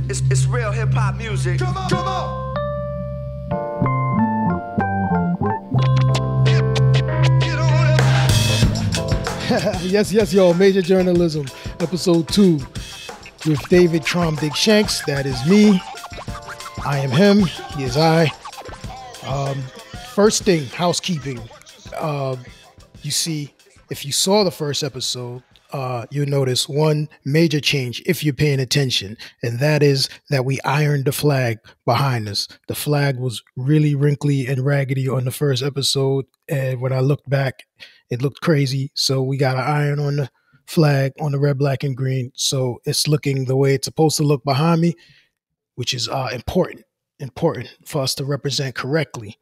It's real hip hop music. Come on, come on. Yes, y'all. Major Journalism, episode 2 with David Tromdig Shanks. That is me. I am him. He is I. First thing, housekeeping. You see, if you saw the first episode, you'll notice one major change if you're paying attention, and that is that we ironed the flag behind us. The flag was really wrinkly and raggedy on the first episode, and when I looked back, it looked crazy. So we got an iron on the flag on the red, black, and green. So it's looking the way it's supposed to look behind me, which is important for us to represent correctly.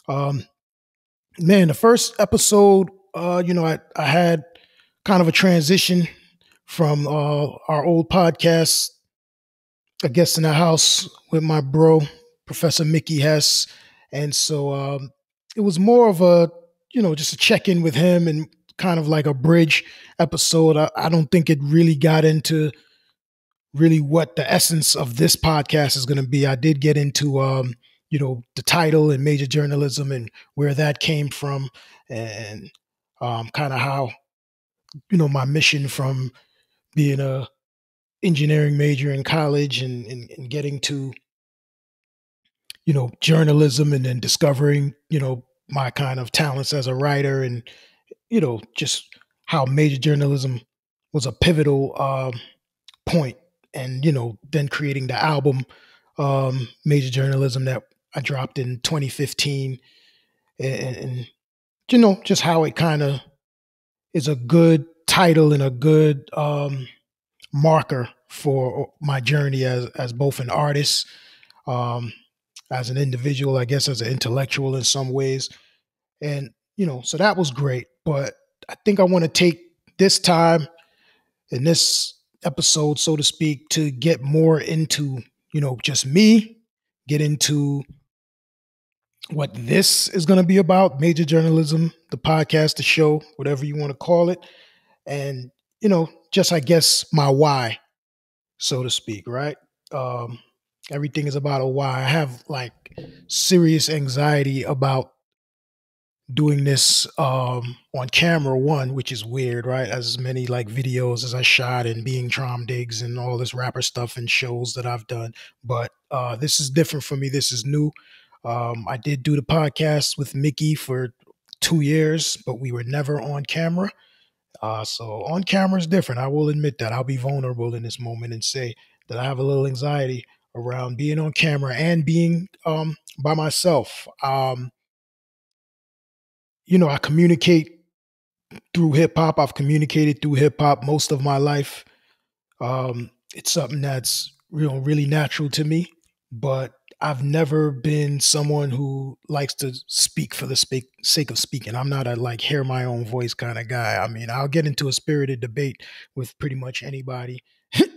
Man, the first episode, I had kind of a transition from our old podcast, A Guest in the House with my bro, Professor Mickey Hess. And so it was more of a, just a check-in with him and kind of like a bridge episode. I don't think it really got into really what the essence of this podcast is going to be. I did get into, the title and major journalism and where that came from, and kind of how, my mission from being a engineering major in college and getting to, journalism, and then discovering, my kind of talents as a writer, and, just how major journalism was a pivotal point. And, then creating the album, Major Journalism, that I dropped in 2015, and just how it kind of is a good title and a good marker for my journey as both an artist, as an individual, I guess, as an intellectual in some ways. And, so that was great. But I think I want to take this time in this episode, so to speak, to get more into, just me, get into what this is going to be about, Major Journalism, the podcast, the show, whatever you want to call it. And, just, I guess, my why, so to speak, right? Everything is about a why. I have like serious anxiety about doing this on camera, one, which is weird, right? As many like videos as I shot and being Tromdigs and all this rapper stuff and shows that I've done. But this is different for me. This is new. I did do the podcast with Mickey for 2 years, but we were never on camera. So on camera is different. I will admit that. I'll be vulnerable in this moment and say that I have a little anxiety around being on camera and being by myself. I communicate through hip hop. I've communicated through hip hop most of my life. It's something that's really natural to me, but I've never been someone who likes to speak for the sake of speaking. I'm not a like hear my own voice kind of guy. I mean, I'll get into a spirited debate with pretty much anybody,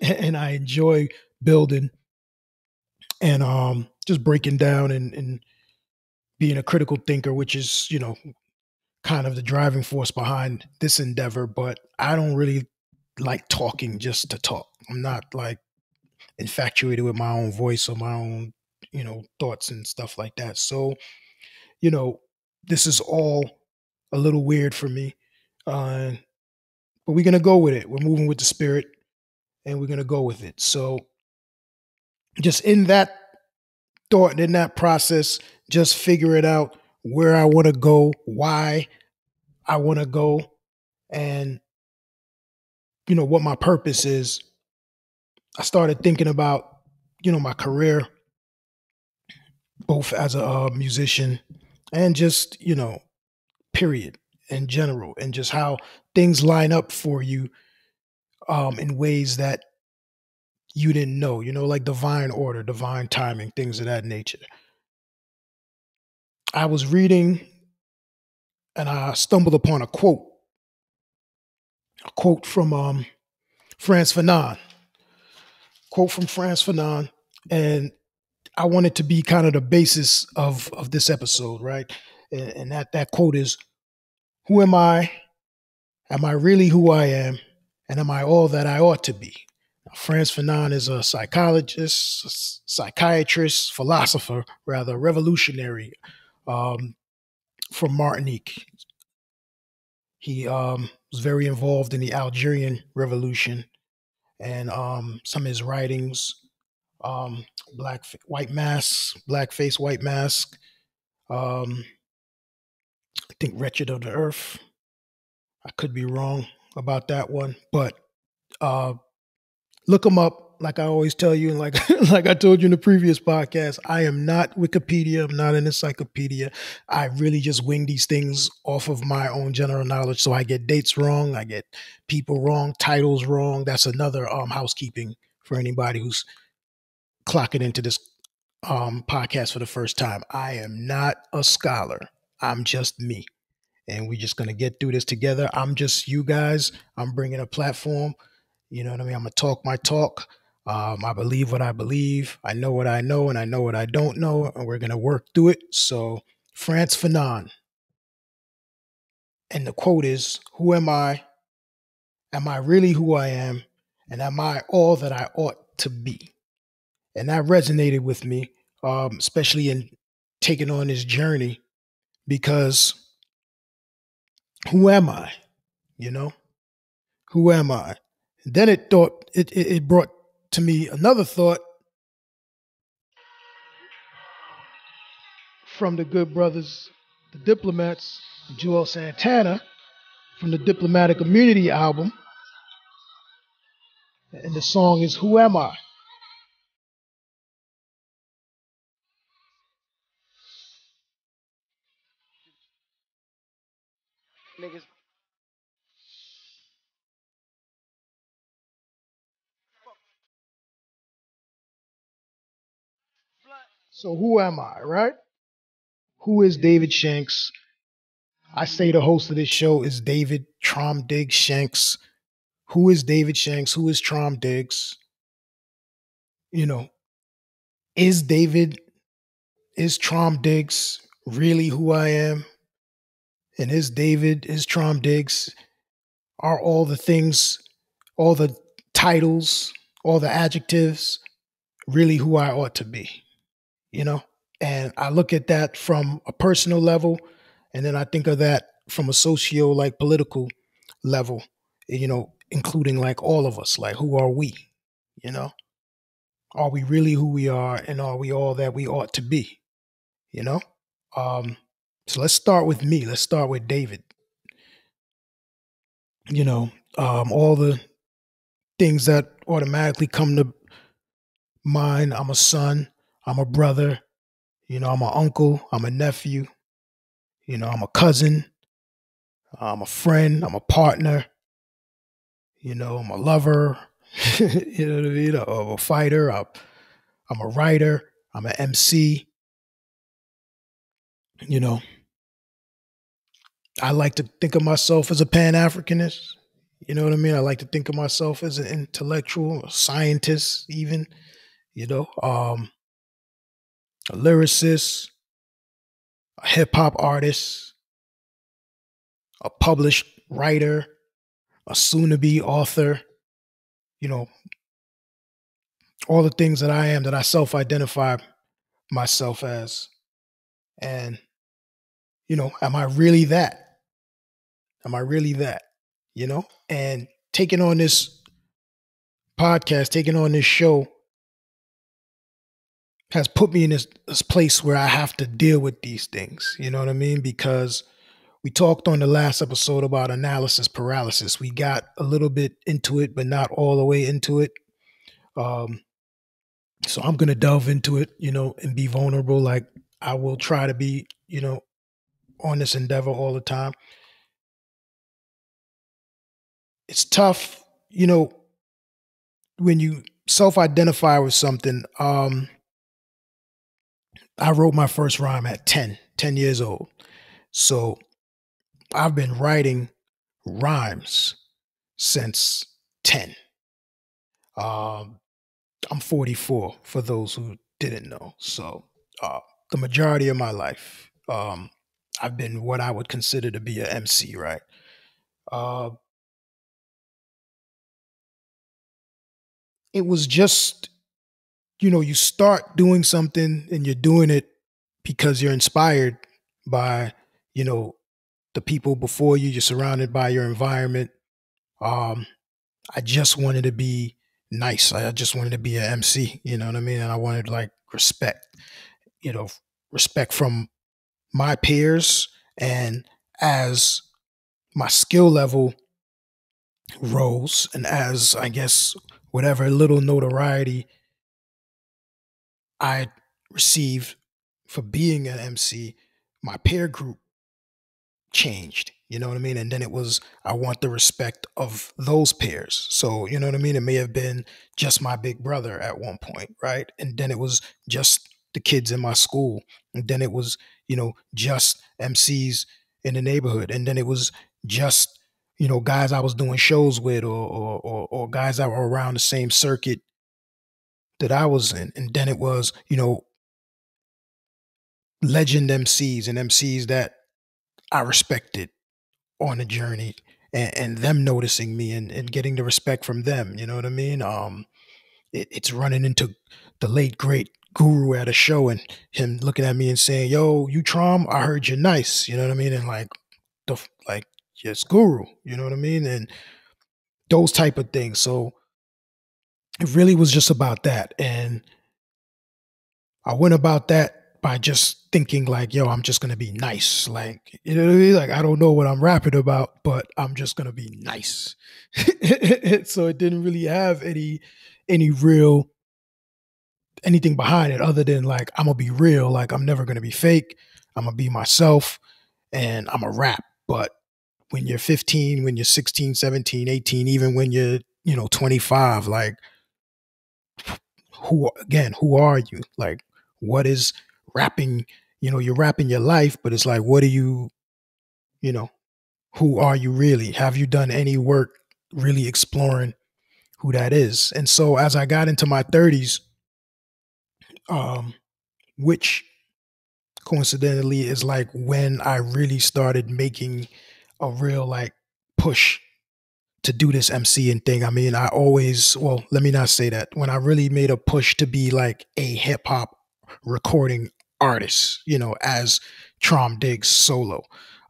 and I enjoy building and just breaking down and being a critical thinker, which is, kind of the driving force behind this endeavor. But I don't really like talking just to talk. I'm not like infatuated with my own voice or my own, thoughts and stuff like that. So, this is all a little weird for me. But we're going to go with it. We're moving with the spirit and we're going to go with it. So just in that thought and in that process, just figure it out where I want to go, why I want to go, and, what my purpose is. I started thinking about, my career, both as a musician and just, period in general, and just how things line up for you in ways that you didn't know, like divine order, divine timing, things of that nature. I was reading and I stumbled upon a quote from Frantz Fanon, and I want it to be kind of the basis of this episode, right? And that quote is, "Who am I? Am I really who I am? And am I all that I ought to be?" Frantz Fanon is a psychologist, psychiatrist, philosopher, rather revolutionary, um, from Martinique. He was very involved in the Algerian Revolution, and some of his writings, um, White Mask, Blackface, White Mask. Um, I think Wretched of the Earth. I could be wrong about that one, but uh, look them up. Like I always tell you, and like like I told you in the previous podcast, I am not Wikipedia. I'm not an encyclopedia. I really just wing these things off of my own general knowledge. So I get dates wrong, I get people wrong, titles wrong. That's another housekeeping for anybody who's clocking into this podcast for the first time. I am not a scholar. I'm just me, and we're just gonna get through this together. I'm just you guys. I'm bringing a platform. You know what I mean? I'm gonna talk my talk. I believe what I believe. I know what I know, and I know what I don't know, and we're gonna work through it. So, Frantz Fanon, and the quote is, "Who am I? Am I really who I am? And am I all that I ought to be?" And that resonated with me, especially in taking on this journey, because who am I? You know, who am I? And then it brought to me another thought from the good brothers, the Diplomats, Joel Santana, from the Diplomatic Immunity album. And the song is Who Am I? Niggas. So who am I, right? Who is David Shanks? I say the host of this show is David Trom Diggs Shanks. Who is David Shanks? Who is Trom Diggs? You know, is David, is Trom Diggs really who I am? And is David, is Trom Diggs, are all the things, all the titles, all the adjectives really who I ought to be? You know? And I look at that from a personal level, and then I think of that from a socio, like political level, including like all of us, like who are we? You know, are we really who we are, and are we all that we ought to be? You know, um, so let's start with me. Let's start with David. All the things that automatically come to mind. I'm a son. I'm a brother. I'm an uncle. I'm a nephew. I'm a cousin. I'm a friend. I'm a partner. I'm a lover. You know what I mean? I'm a fighter. I'm a writer. I'm an MC. You know, I like to think of myself as a Pan Africanist. You know what I mean? I like to think of myself as an intellectual, a scientist, even. You know, a lyricist, a hip hop artist, a published writer, a soon to be author. You know, all the things that I am, that I self identify myself as. And, am I really that? Am I really that? And taking on this podcast, taking on this show has put me in this place where I have to deal with these things. You know what I mean? Because we talked on the last episode about analysis paralysis. We got a little bit into it, but not all the way into it. Um, so I'm going to delve into it, and be vulnerable. Like I will try to be, on this endeavor all the time. It's tough, when you self-identify with something. I wrote my first rhyme at 10 years old. So I've been writing rhymes since 10. Um, I'm 44 for those who didn't know. So the majority of my life, I've been what I would consider to be an MC, right? Uh, it was just, you start doing something and you're doing it because you're inspired by, you know, the people before you, you're surrounded by your environment. Um, I just wanted to be nice. I just wanted to be an MC, you know what I mean? And I wanted like respect, you know, respect from my peers. And as my skill level rose, and as I guess whatever little notoriety I received for being an MC, my peer group changed. You know what I mean? And then it was, I want the respect of those peers. So, you know what I mean? It may have been just my big brother at one point, right? And then it was just the kids in my school. And then it was, just MCs in the neighborhood. And then it was just, guys I was doing shows with, or guys that were around the same circuit that I was in. And then it was, legend MCs and MCs that I respected on the journey, and them noticing me, and getting the respect from them. You know what I mean? It's running into the late great Guru at a show and him looking at me and saying, "Yo, you Trom, I heard you're nice." You know what I mean? And like like, yes, Guru. You know what I mean? And those type of things. So it really was just about that, and I went about that by just thinking like, yo, I'm just gonna be nice. Like, you know what I mean? Like, I don't know what I'm rapping about, but I'm just gonna be nice. So it didn't really have any real anything behind it other than like, I'm gonna be real. Like, I'm never gonna be fake. I'm gonna be myself, and I'm a rap. But when you're 15, when you're 16, 17, 18, even when you're, 25, like, who are you? Like, what is rapping? You're rapping your life, but it's like, what are you, you know, who are you really? Have you done any work really exploring who that is? And so as I got into my 30s, um, which coincidentally is like when I really started making a real like push to do this MCing thing. I mean, I always, well, let me not say that. When I really made a push to be like a hip hop recording artist, as Trom Diggs solo,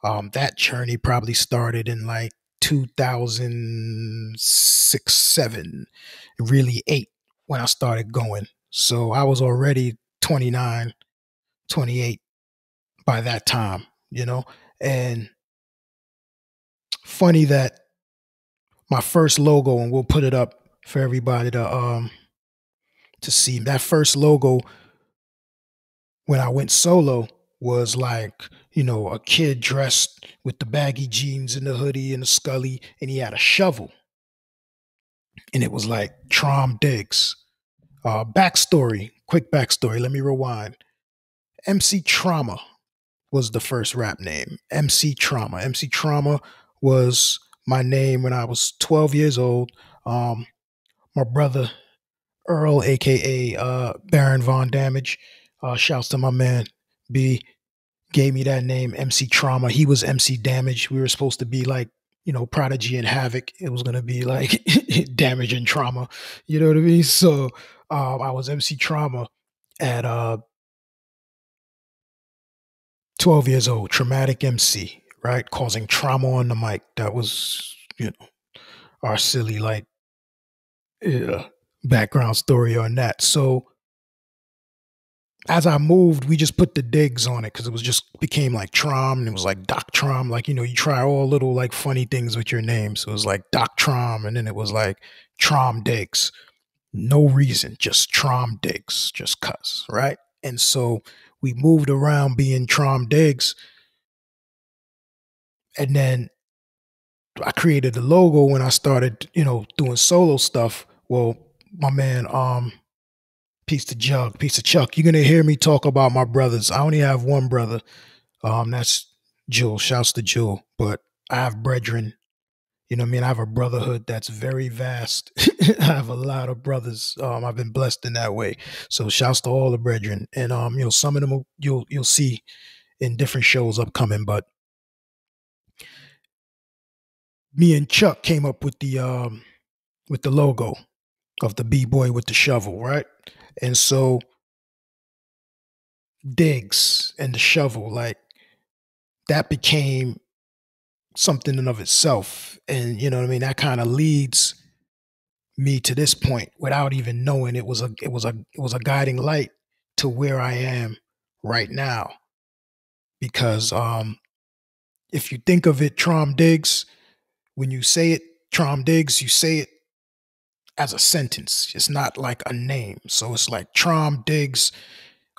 that journey probably started in like 2006, 7, really 8 when I started going. So I was already 29, 28 by that time, and funny that my first logo, and we'll put it up for everybody to see. That first logo when I went solo was like, a kid dressed with the baggy jeans and the hoodie and the scully, and he had a shovel. And it was like Trom Diggs. Backstory, quick backstory. Let me rewind. MC Trauma was the first rap name. MC Trauma. MC Trauma was my name when I was 12 years old. My brother Earl, aka Baron Von Damage, shouts to my man B, gave me that name, MC Trauma. He was MC Damage. We were supposed to be like, Prodigy and Havoc. It was gonna be like Damage and Trauma. You know what I mean? So I was MC Trauma at 12 years old, traumatic MC, right? Causing trauma on the mic. That was, our silly like background story on that. So as I moved, we just put the digs on it because it was just became like Trom, and it was like Doc Trom. Like, you try all little like funny things with your name. So it was like Doc Trom, and then it was like Trom Diggs. No reason, just Trom Diggs, just cuss, right? And so we moved around being Trom Diggs. And then I created the logo when I started, doing solo stuff. Well, my man, piece of Chuck. You're gonna hear me talk about my brothers. I only have one brother. That's Jewel. Shouts to Jewel. But I have brethren. You know what I mean? I have a brotherhood that's very vast. I have a lot of brothers. I've been blessed in that way. So shouts to all the brethren. And some of them you'll see in different shows upcoming. But me and Chuck came up with the logo. of the b-boy with the shovel, right? And so Diggs and the shovel, like that became something in of itself. And you know what I mean? That kind of leads me to this point without even knowing it was a guiding light to where I am right now. Because if you think of it, Trom Diggs, when you say it, Trom Diggs, you say it as a sentence. It's not like a name. So it's like Trom Diggs,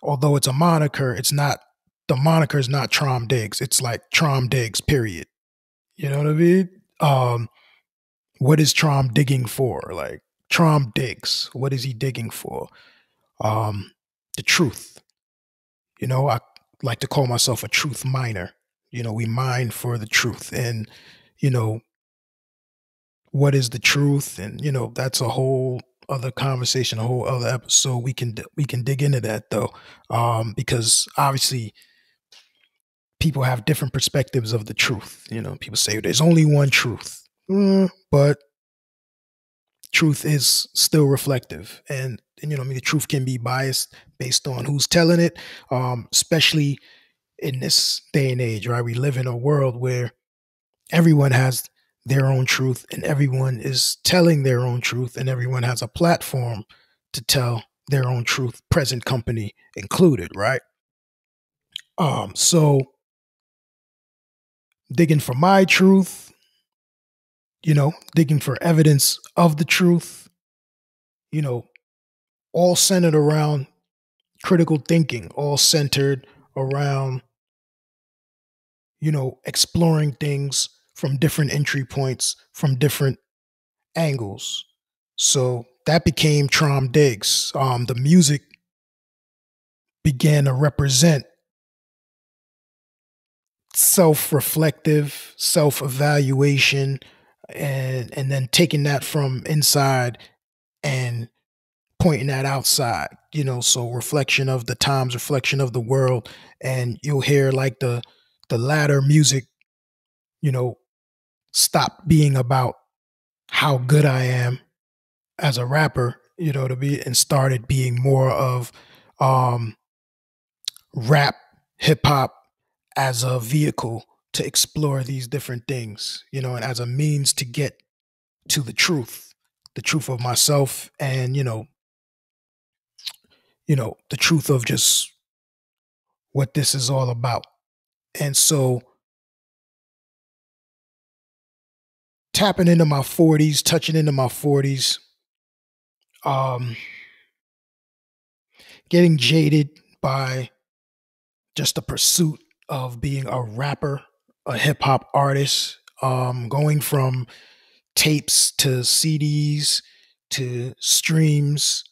although it's a moniker, it's not the moniker is not Trom Diggs. It's like Trom Diggs, period. You know what I mean? Um, what is Trom digging for? Like Trom digs. What is he digging for? Um, the truth. I like to call myself a truth miner. We mine for the truth. And, you know, what is the truth? And, that's a whole other conversation, a whole other episode. We can dig into that though. Because obviously people have different perspectives of the truth. People say there's only one truth. But truth is still reflective, and I mean, the truth can be biased based on who's telling it, especially in this day and age, right? We live in a world where everyone has their own truth and everyone is telling their own truth and everyone has a platform to tell their own truth, present company included, right? So digging for my truth, digging for evidence of the truth, you know all centered around critical thinking, all centered around, exploring things from different entry points, from different angles. So that became Trom Diggs. The music began to represent self-reflective, self-evaluation, and then taking that from inside and pointing that outside. So reflection of the times, reflection of the world, and you'll hear like the latter music, you know, stop being about how good I am as a rapper, to be, and started being more of um rap, hip hop as a vehicle to explore these different things, and as a means to get to the truth of myself, and the truth of just what this is all about. And so tapping into my 40s, touching into my 40s, um, getting jaded by just the pursuit of being a rapper, a hip hop artist, going from tapes to CDs to streams,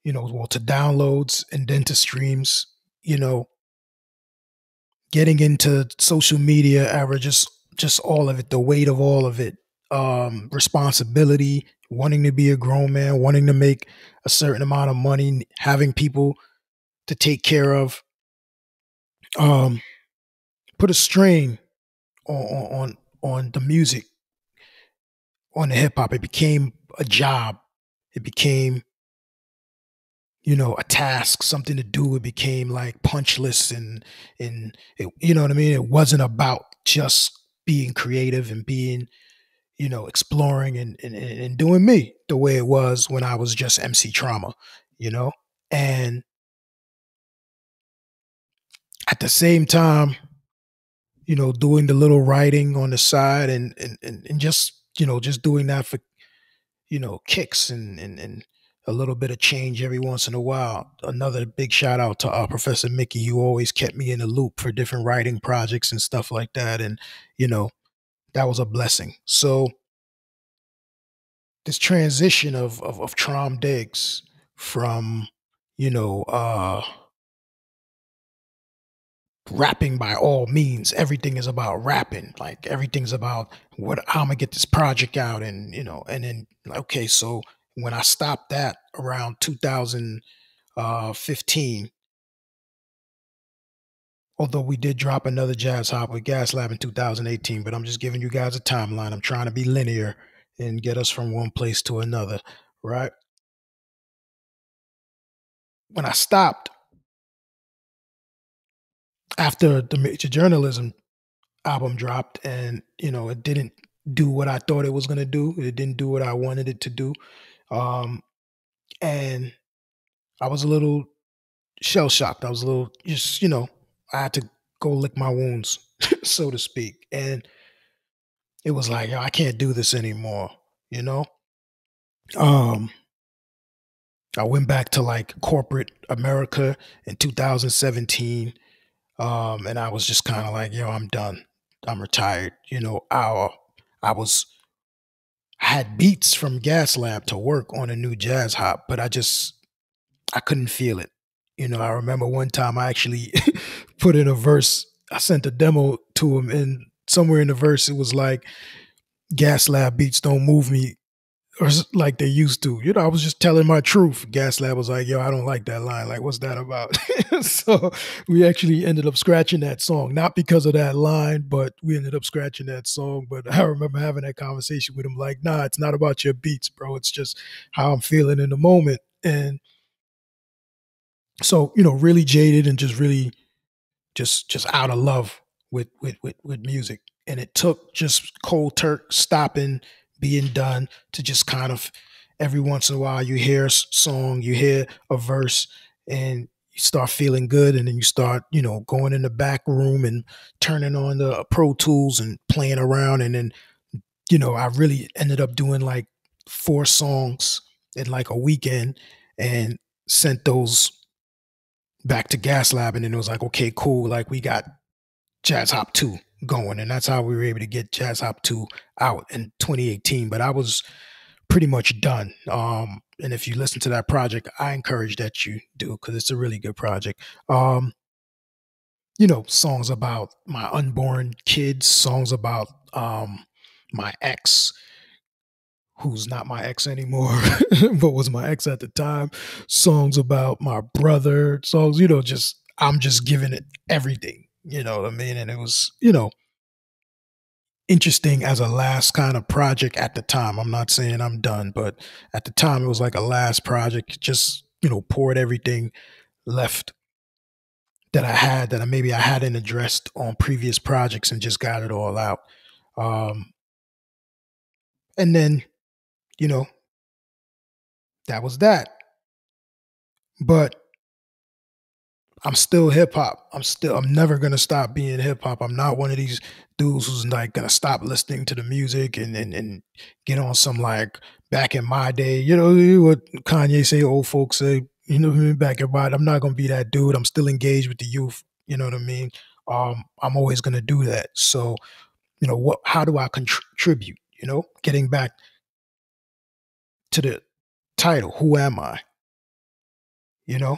well, to downloads and then to streams, you know, getting into social media era, just all of it, the weight of all of it, responsibility, wanting to be a grown man, wanting to make a certain amount of money, having people to take care of, um, put a strain on the music, on the hip hop. It became a job. It became, a task, something to do. It became like punch lists, and it, you know what I mean? It wasn't about just being creative and being, exploring and doing me the way it was when I was just MC Trauma, you know? And at the same time, doing the little writing on the side, and just, just doing that for, kicks, and a little bit of change every once in a while. Another big shout out to Professor Mickey, who always kept me in the loop for different writing projects and stuff like that. And, you know, that was a blessing. So this transition of Trom Diggs from, you know, uh, rapping by all means. Everything is about rapping. Like everything's about how I'm gonna get this project out, and and then okay, so when I stopped that around 2015, although we did drop another Jazz Hop with Gas Lab in 2018, but I'm just giving you guys a timeline. I'm trying to be linear and get us from one place to another. right? When I stopped after the Major Journalism album dropped, and it didn't do what I thought it was going to do. It didn't do what I wanted it to do. Um, and I was a little shell shocked. I was a little just, I had to go lick my wounds, so to speak. And it was like, yo, I can't do this anymore, you know? Um, I went back to like corporate America in 2017. And I was just kind of like, yo, I'm done. I'm retired. I was I had beats from Gas Lab to work on a new jazz hop, but I couldn't feel it. I remember one time I actually put in a verse. I sent a demo to him, and somewhere in the verse it was like, "Gas Lab beats don't move me like they used to." I was just telling my truth. Gas Lab was like, "Yo, I don't like that line. Like, what's that about?" So we actually ended up scratching that song, not because of that line, but we ended up scratching that song. But I remember having that conversation with him, like, "Nah, it's not about your beats, bro. It's just how I'm feeling in the moment." And so, really jaded and just really just out of love with music. And it took just cold turk stopping, being done, to just kind of every once in a while you hear a song, you hear a verse, and you start feeling good, and then you start going in the back room and turning on the Pro Tools and playing around. And then I really ended up doing like 4 songs in like a weekend, and sent those back to Gas Lab, and then it was like, okay, cool, like we got Jazz Hop 2 going. And that's how we were able to get Jazz Hop 2 out in 2018. But I was pretty much done. And if you listen to that project, I encourage that you do, because it's a really good project. Songs about my unborn kids, songs about my ex, who's not my ex anymore, but was my ex at the time, songs about my brother, songs, just I'm just giving it everything, you know what I mean? And it was, interesting as a last kind of project at the time. I'm not saying I'm done, but at the time it was like a last project, just, poured everything left that I had that maybe I hadn't addressed on previous projects, and just got it all out. Um, and then, you know, that was that. But I'm still hip hop. I'm never gonna stop being hip hop. I'm not one of these dudes who's like gonna stop listening to the music and get on some like back in my day, what Kanye say, old folks say, back in my, I'm not gonna be that dude. I'm still engaged with the youth, you know what I mean? I'm always gonna do that. So, how do I contribute? Getting back to the title, who am I? You know,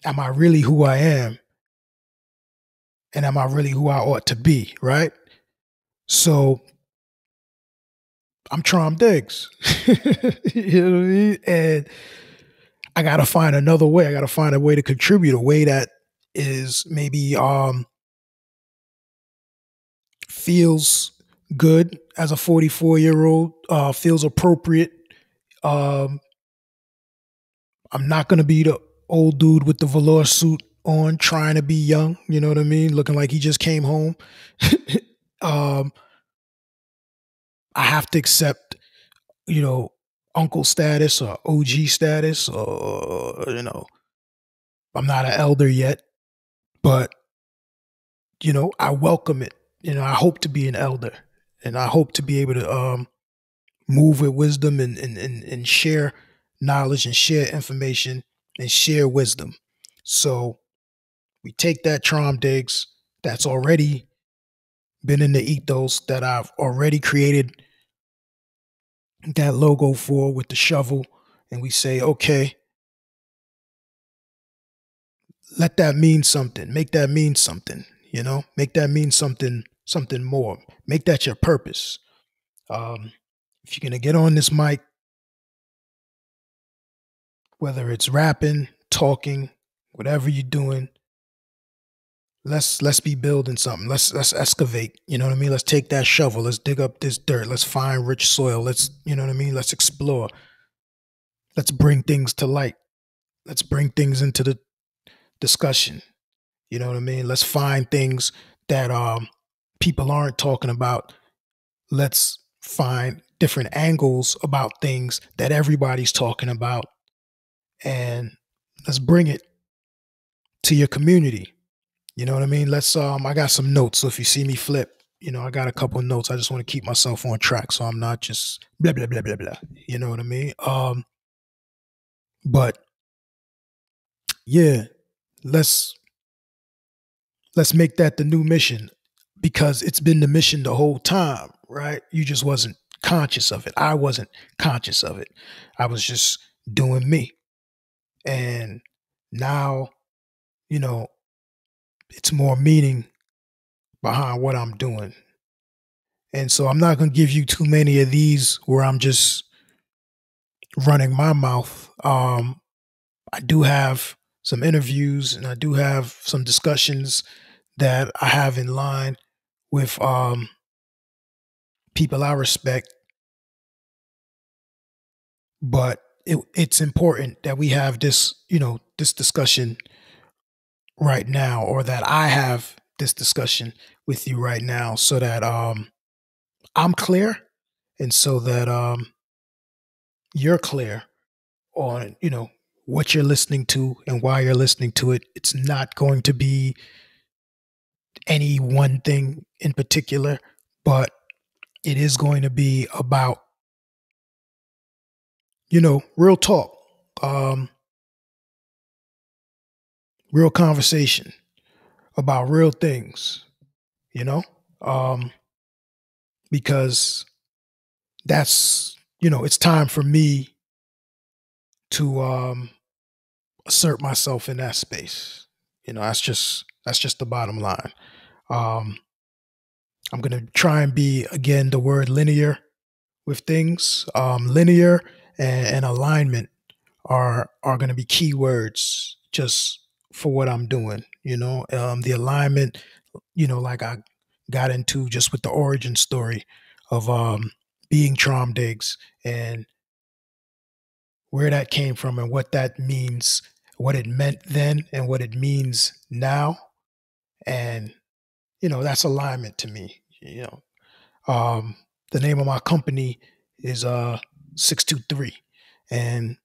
am I really who I am? And am I really who I ought to be? Right. So I'm Trom Diggs. You know what I mean? And I gotta find another way. I gotta find a way to contribute, a way that is maybe feels good as a 44-year-old, feels appropriate. Um, I'm not gonna be the old dude with the velour suit on trying to be young, you know what I mean? Looking like he just came home. um, I have to accept, you know, uncle status or OG status, or, I'm not an elder yet, but, I welcome it. I hope to be an elder, and I hope to be able to move with wisdom, and share knowledge, and share information, and share wisdom. So we take that Trom Diggs that's already been in the ethos, that I've already created that logo for with the shovel, and we say, okay, let that mean something. Make that mean something. Make that mean something more. Make that your purpose. If you're gonna get on this mic, whether it's rapping, talking, whatever you're doing, let's be building something. Let's excavate. You know what I mean? Let's take that shovel. Let's dig up this dirt. Let's find rich soil. Let's, you know what I mean? Let's explore. let's bring things to light. Let's bring things into the discussion. You know what I mean? Let's find things that people aren't talking about. Let's find different angles about things that everybody's talking about, and let's bring it to your community. You know what I mean? Let's I got some notes. So if you see me flip, I got a couple of notes. I just want to keep myself on track so I'm not just blah blah blah blah blah. You know what I mean? But yeah, let's let's make that the new mission, because it's been the mission the whole time, right? You just wasn't conscious of it. I wasn't conscious of it. I was just doing me. And now, you know, it's more meaning behind what I'm doing. And so I'm not going to give you too many of these where I'm just running my mouth. I do have some interviews and I do have some discussions that I have in line with people I respect. But it's important that we have this, this discussion right now, or that I have this discussion with you right now, so that I'm clear, and so that you're clear on, what you're listening to and why you're listening to it. It's not going to be any one thing in particular, but it is going to be about, real talk, um, real conversation about real things, you know, um, because that's, it's time for me to assert myself in that space. That's just the bottom line. Um, I'm gonna try and be, again, the word linear with things. Linear and alignment are going to be key words just for what I'm doing. The alignment, like I got into just with the origin story of being Trom Diggs, and where that came from and what that means, what it meant then and what it means now. And, that's alignment to me. The name of my company is 623, and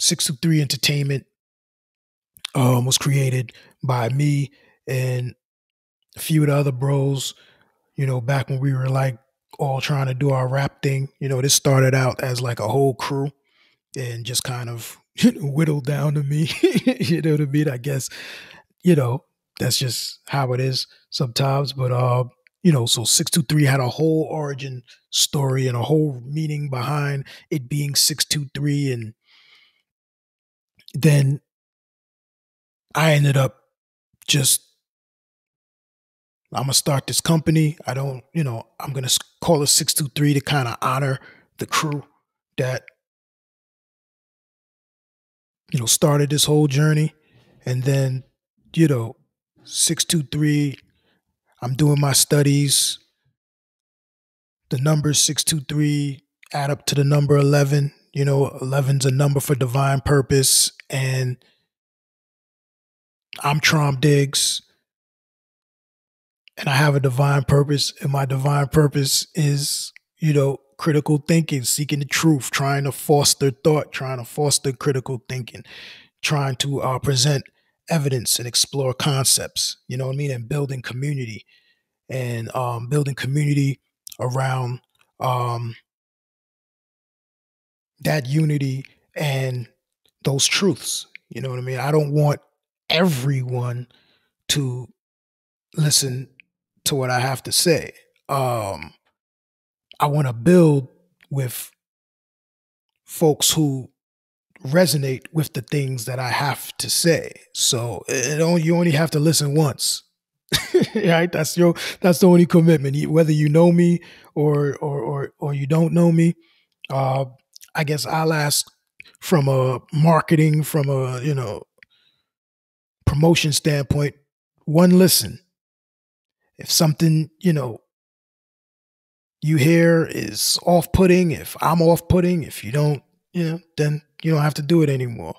623 Entertainment was created by me and a few of the other bros, back when we were like all trying to do our rap thing. This started out as like a whole crew and just kind of whittled down to me. You know what I mean? I guess, you know, that's just how it is sometimes. But so 623 had a whole origin story and a whole meaning behind it being 623. And then I ended up just, I'm gonna start this company. I don't, I'm gonna call it 623 to kind of honor the crew that, started this whole journey. And then, 623, I'm doing my studies. The number 623 add up to the number 11. 11's a number for divine purpose. And I'm Trom Diggs, and I have a divine purpose. And my divine purpose is, critical thinking, seeking the truth, trying to foster thought, trying to foster critical thinking, trying to present evidence and explore concepts, you know what I mean? And building community, and building community around that unity and those truths. You know what I mean? I don't want everyone to listen to what I have to say. I want to build with folks who resonate with the things that I have to say. So you only have to listen once. Right? That's the only commitment. Whether you know me or you don't know me, I guess I'll ask from a marketing, from a promotion standpoint, one listen. If something you hear is off-putting, if I'm off-putting, if you don't, then you don't have to do it anymore.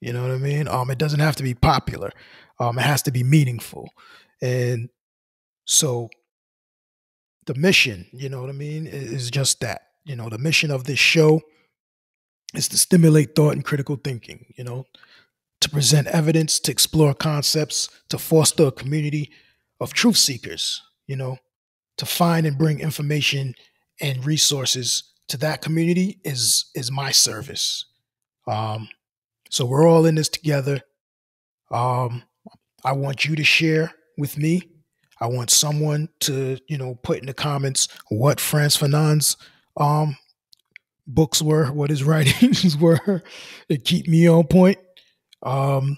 You know what I mean? It doesn't have to be popular. It has to be meaningful. And so the mission, you know what I mean, is just that. You know, the mission of this show is to stimulate thought and critical thinking, you know, to present evidence, to explore concepts, to foster a community of truth seekers, you know, to find and bring information and resources to that community is my service. Um, so we're all in this together. Um, I want you to share with me. I want someone to, you know, put in the comments what Frantz Fanon's um, books were, what his writings were, to keep me on point. Um,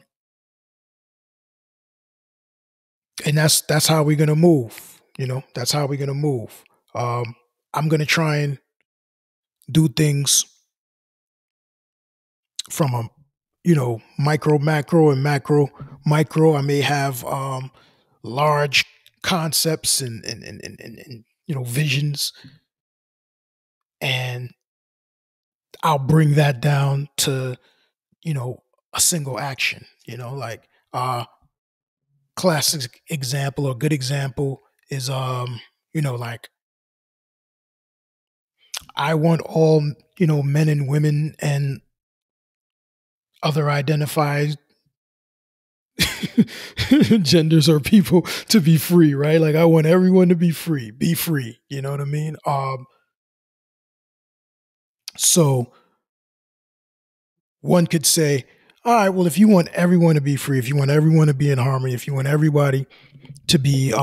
and that's how we're gonna move. You know, that's how we're gonna move. I'm gonna try and do things from a, you know, micro, macro, and macro. Micro, I may have large concepts and you know, visions, and I'll bring that down to, you know, a single action. You know, like classic example or good example is you know, like I want all, you know, men and women and other identified genders or people to be free, right? Like I want everyone to be free, you know what I mean? So one could say, all right, well, if you want everyone to be free, if you want everyone to be in harmony, if you want everybody to be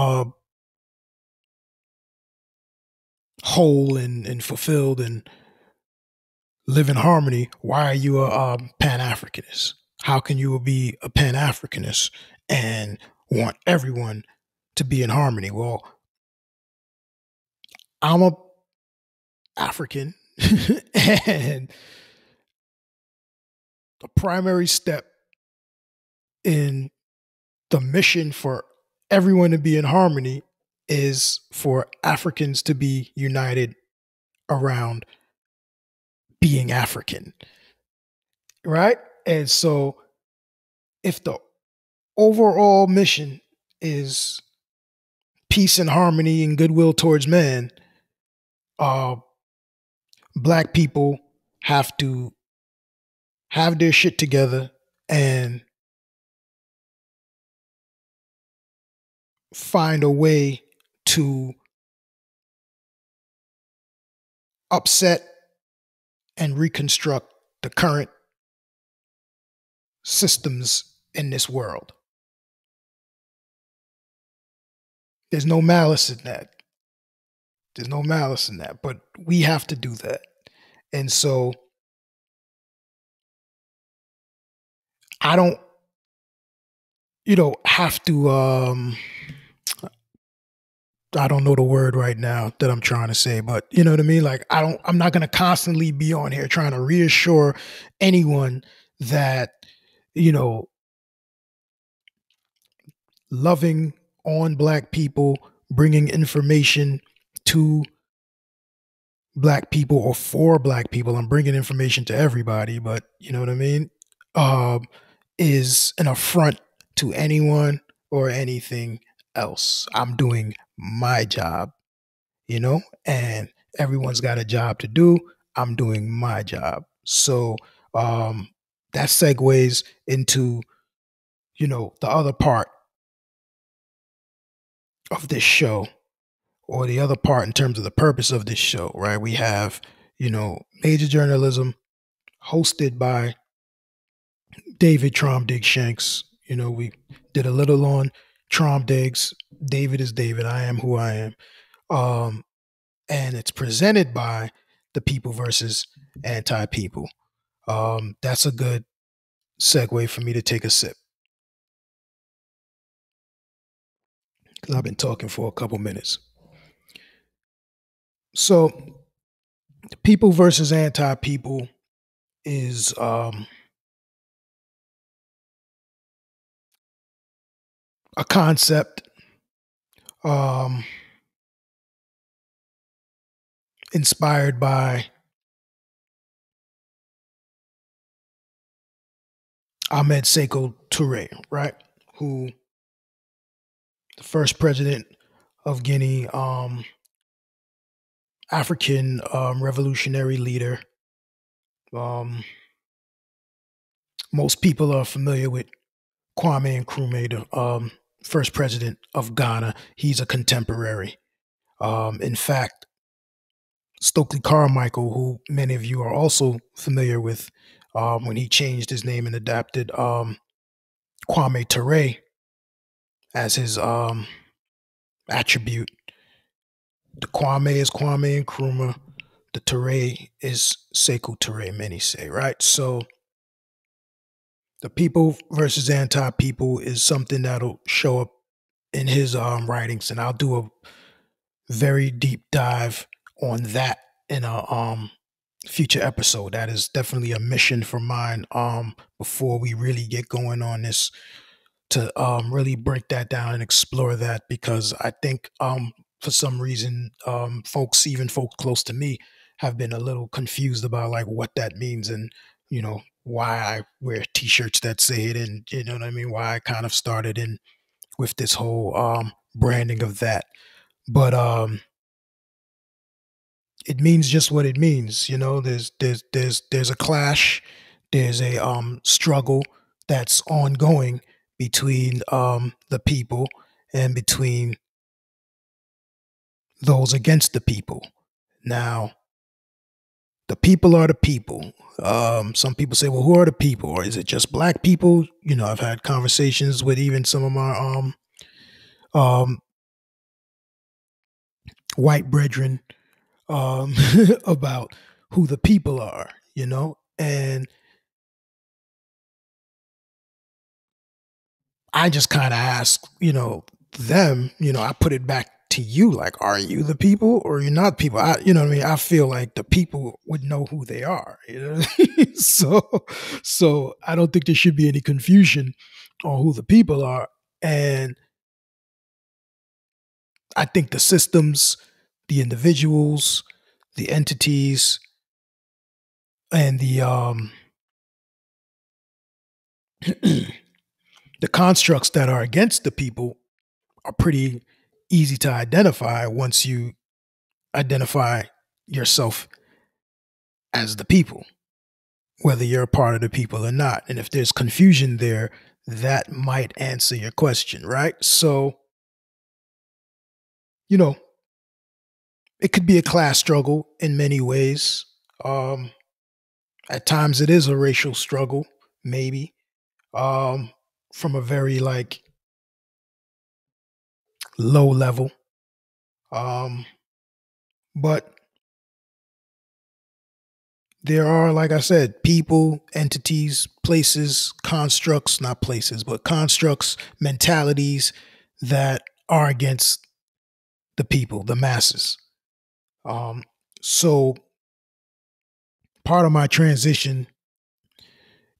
whole and fulfilled and live in harmony, why are you a Pan Africanist? How can you be a Pan Africanist and want everyone to be in harmony? Well, I'm a African, and the primary step in the mission for everyone to be in harmony is for Africans to be united around being African, right? And so if the overall mission is peace and harmony and goodwill towards men, uh, black people have to have their shit together and find a way to upset and reconstruct the current systems in this world. There's no malice in that. There's no malice in that, but we have to do that. And so I don't, you know, have to I don't know the word right now that I'm trying to say, but you know what I mean? Like I'm not going to constantly be on here trying to reassure anyone that, you know, loving on black people, bringing information to black people or for black people. I'm bringing information to everybody, but you know what I mean? Um, is an affront to anyone or anything else. I'm doing my job, you know, and everyone's got a job to do. I'm doing my job. So um, that segues into, you know, the other part of this show, or the other part in terms of the purpose of this show, right? We have, you know, major journalism hosted by David Trom Diggs Shanks. You know, we did a little on Trom Diggs. David is David. I am who I am. Um, and it's presented by the people versus anti people. That's a good segue for me to take a sip because I've been talking for a couple minutes. So, people versus anti people is a concept um, inspired by Ahmed Sekou Toure, right? Who the first president of Guinea, African revolutionary leader. Um, Most people are familiar with Kwame Nkrumah, the first president of Ghana. He's a contemporary. In fact, Stokely Carmichael, who many of you are also familiar with, when he changed his name and adapted Kwame Ture as his attribute. The Kwame is Kwame Nkrumah. The Ture is Sekou Toure, many say, right? So the people versus anti-people is something that'll show up in his writings, and I'll do a very deep dive on that in a future episode. That is definitely a mission for mine. Before we really get going on this, to really break that down and explore that, because I think for some reason folks, even folks close to me, have been a little confused about like what that means, and why I wear t-shirts that say it, and you know what I mean, why I kind of started in with this whole branding of that. But it means just what it means. There's a clash, there's a struggle that's ongoing between the people and between those against the people. Now, the people are the people. Some people say, well, who are the people? Or is it just black people? I've had conversations with even some of my um, white brethren about who the people are, and I just kind of ask, them, I put it back to you, like, are you the people or you're not people? You know what I mean? I feel like the people would know who they are, so I don't think there should be any confusion on who the people are. And I think the systems, the individuals, the entities, and the constructs that are against the people are pretty easy to identify once you identify yourself as the people, whether you're a part of the people or not. And if there's confusion there, that might answer your question, right? So, you know, it could be a class struggle in many ways. Um, at times it is a racial struggle, maybe, from a very like low level. Um, but there are, like I said, people, entities, places, constructs, not places, but constructs, mentalities that are against the people, the masses. So part of my transition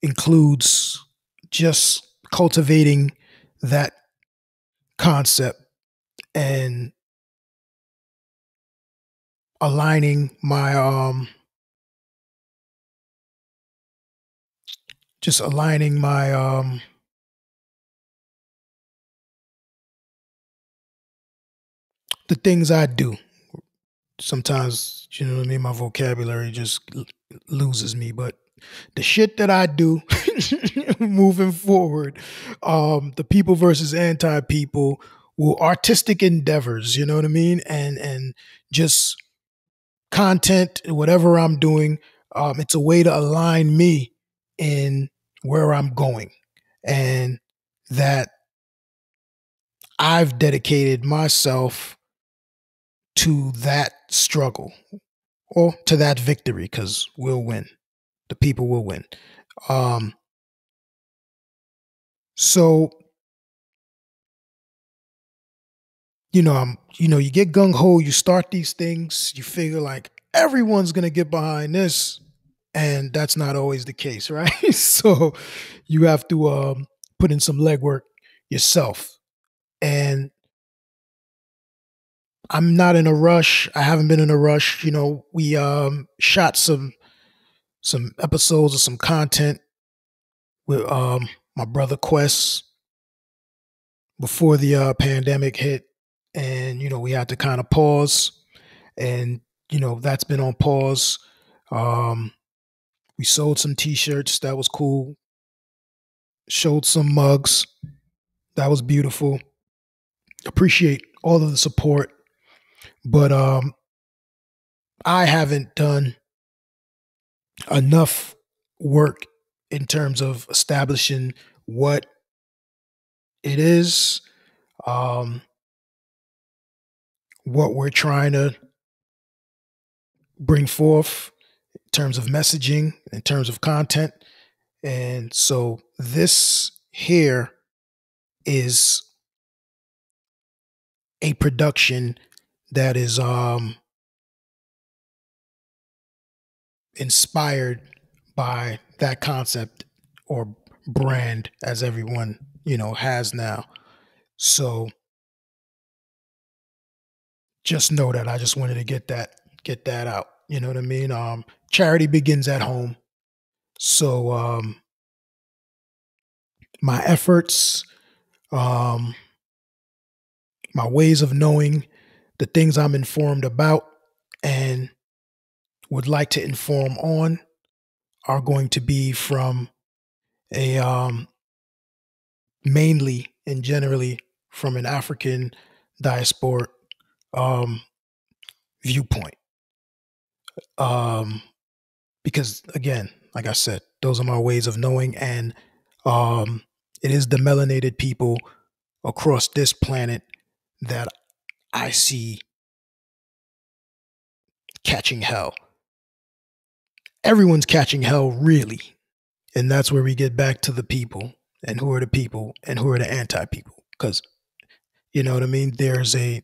includes just cultivating that concept and aligning my just aligning my the things I do. Sometimes, you know what I mean, my vocabulary just loses me, but the shit that I do moving forward, the people versus anti people, will artistic endeavors, you know what I mean? And just content, whatever I'm doing, it's a way to align me in where I'm going. And that I've dedicated myself to that struggle or to that victory, because we'll win. The people will win. Um, so you get gung ho, you start these things, you figure like everyone's gonna get behind this, and that's not always the case, right? So you have to put in some legwork yourself. And I'm not in a rush. I haven't been in a rush. We shot some episodes of some content with my brother Quest before the pandemic hit, and we had to kind of pause, and that's been on pause. Um, we sold some T-shirts, that was cool. Showed some mugs, that was beautiful. Appreciate all of the support, but I haven't done enough work in terms of establishing what it is, um, what we're trying to bring forth in terms of messaging, in terms of content. And so this here is a production that is inspired by that concept or brand as everyone has now. So just know that I just wanted to get that out. You know what I mean? Charity begins at home. So my efforts, um, my ways of knowing, the things I'm informed about and would like to inform on are going to be from a mainly and generally from an African diasporic um, viewpoint. Um, because again, like I said, those are my ways of knowing, and it is the melanated people across this planet that I see catching hell. Everyone's catching hell, really, and that's where we get back to the people and who are the people and who are the anti-people. Because you know what I mean. There's a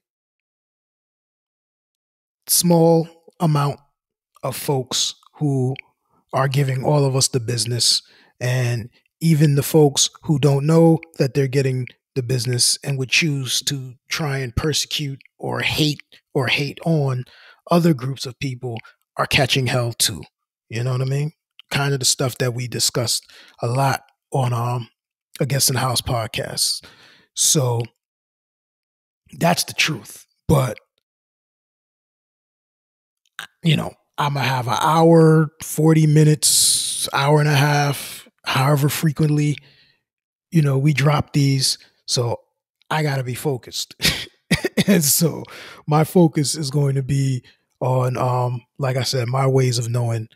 small amount of folks who are giving all of us the business, and even the folks who don't know that they're getting the business and would choose to try and persecute or hate on other groups of people are catching hell too. You know what I mean? Kind of the stuff that we discussed a lot on Against the House podcast. So that's the truth. But I'm gonna have an hour, 40 minutes, hour and a half, however frequently, we drop these. So I gotta be focused. And so my focus is going to be on like I said, my ways of knowing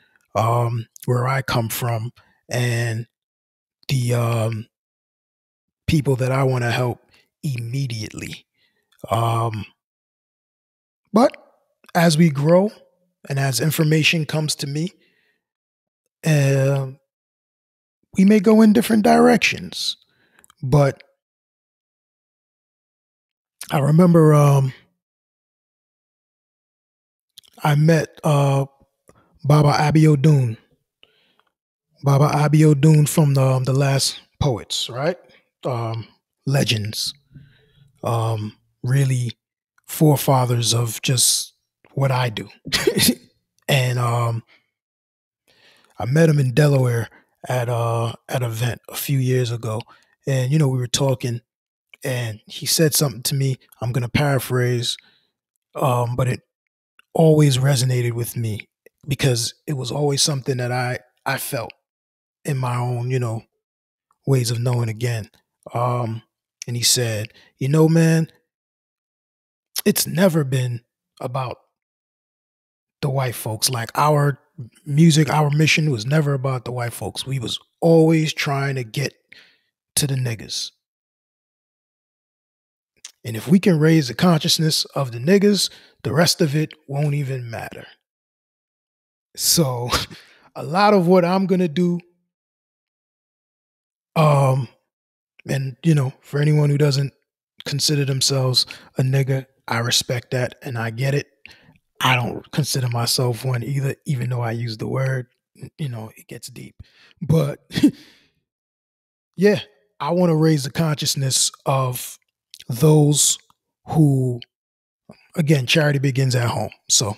where I come from and the people that I want to help immediately. But as we grow and as information comes to me, uh, we may go in different directions. But I remember I met Baba Abiodun, Baba Abiodun from the Last Poets, right? Um, Legends, really forefathers of just what I do. And I met him in Delaware at an event a few years ago, and we were talking, and he said something to me. I'm gonna paraphrase, but it always resonated with me because it was always something that I felt in my own ways of knowing again. And he said, man, it's never been about the white folks. Like our music, our mission was never about the white folks. We was always trying to get to the niggas. And if we can raise the consciousness of the niggas, the rest of it won't even matter. So a lot of what I'm going to do, and for anyone who doesn't consider themselves a nigga, I respect that and I get it. I don't consider myself one either, even though I use the word. It gets deep. But yeah, I want to raise the consciousness of those who, again, charity begins at home. So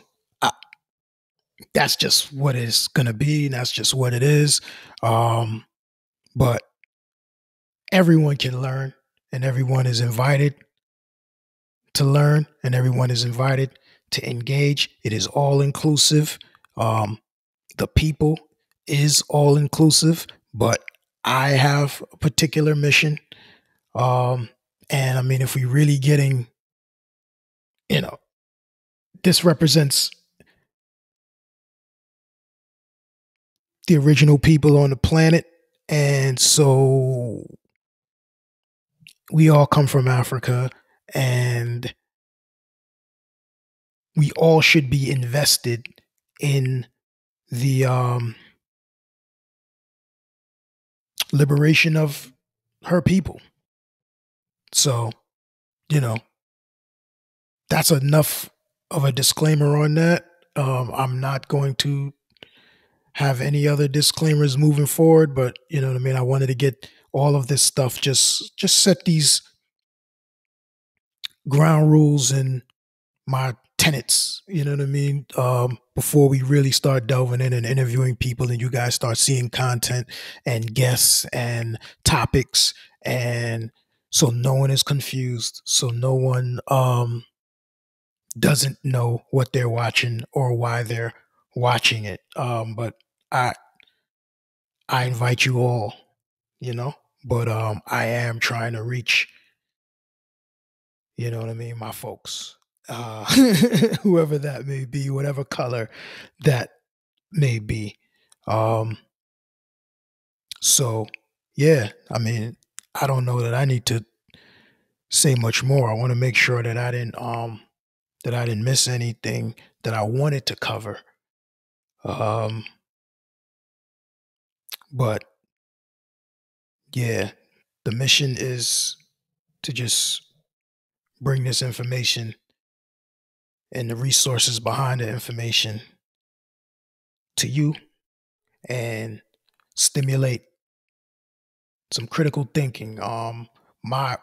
that's just what it's going to be. And that's just what it is. but everyone can learn, and everyone is invited to learn, and everyone is invited to engage. It is all inclusive. Um, the people is all inclusive, but I have a particular mission. Um, and I mean, if we really getting, you know, this represents the original people on the planet. And so we all come from Africa, and we all should be invested in the liberation of her people. So, you know, that's enough of a disclaimer on that. I'm not going to have any other disclaimers moving forward, but you know what I mean. I wanted to get all of this stuff, just set these ground rules and my tenets. You know what I mean. Before we really start delving in and interviewing people, and you guys start seeing content and guests and topics, and so no one is confused, so no one doesn't know what they're watching or why they're watching it. But I I invite you all, you know. But I am trying to reach, you know what I mean, my folks. Uh whoever that may be, whatever color that may be. Um so yeah, I mean, I don't know that I need to say much more. I want to make sure that I didn't miss anything that I wanted to cover. Um but yeah, the mission is to just bring this information and the resources behind the information to you and stimulate some critical thinking. My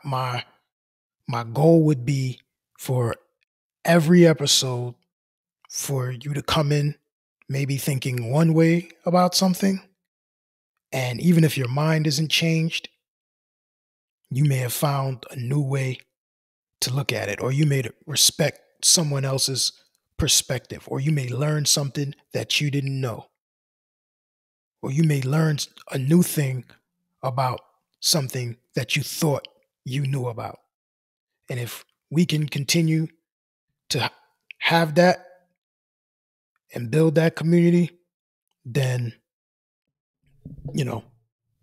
goal would be for every episode for you to come in maybe thinking one way about something, and even if your mind isn't changed, you may have found a new way to look at it, or you may respect someone else's perspective, or you may learn something that you didn't know, or you may learn a new thing about something that you thought you knew about. And if we can continue to have that and build that community, then, you know,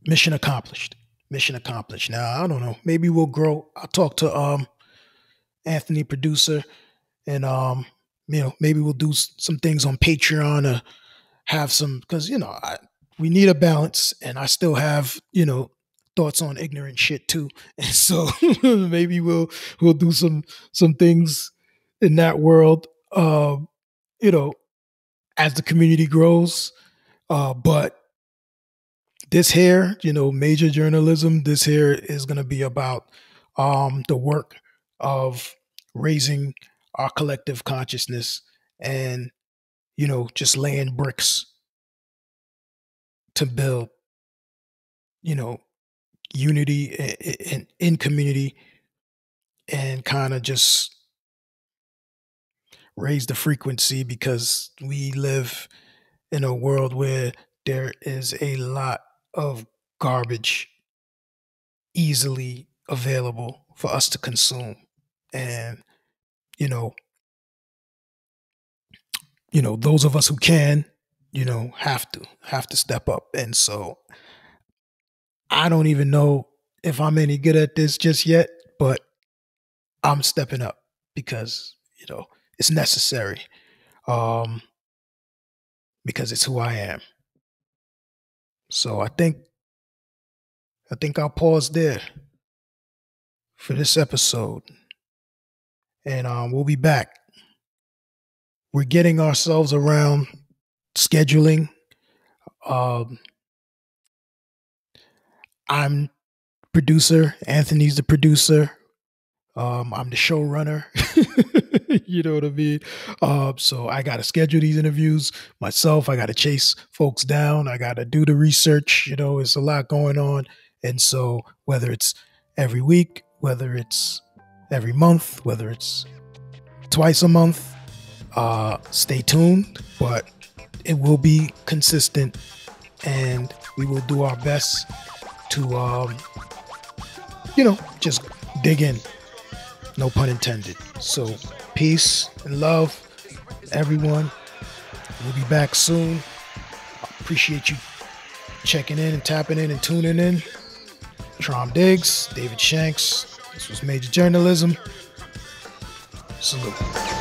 mission accomplished. Mission accomplished. Now, I don't know. Maybe we'll grow. I'll talk to Anthony, producer, and maybe we'll do some things on Patreon, or have some, because we need a balance, and I still have thoughts on ignorant shit too, and so maybe we'll do some things in that world, you know, as the community grows. But this here, major journalism, this here is going to be about the work of raising our collective consciousness, and just laying bricks to build, you know, unity in community, and kind of just raise the frequency, because we live in a world where there is a lot of garbage easily available for us to consume. And you know those of us who can, have to step up. And so I don't even know if I'm any good at this just yet, but I'm stepping up, because it's necessary, um, because it's who I am. So I think I'll pause there for this episode, and we'll be back. We're getting ourselves around scheduling. Um, I'm producer. Anthony's the producer. I'm the showrunner. You know what I mean? So I got to schedule these interviews myself. I got to chase folks down. I got to do the research. It's a lot going on. And so whether it's every week, whether it's every month, whether it's twice a month, stay tuned. But it will be consistent, and we will do our best to, just dig in. No pun intended. So peace and love, everyone. We'll be back soon. Appreciate you checking in and tapping in and tuning in. Trom Diggs, David Shanks. This was Major Journalism. Salute.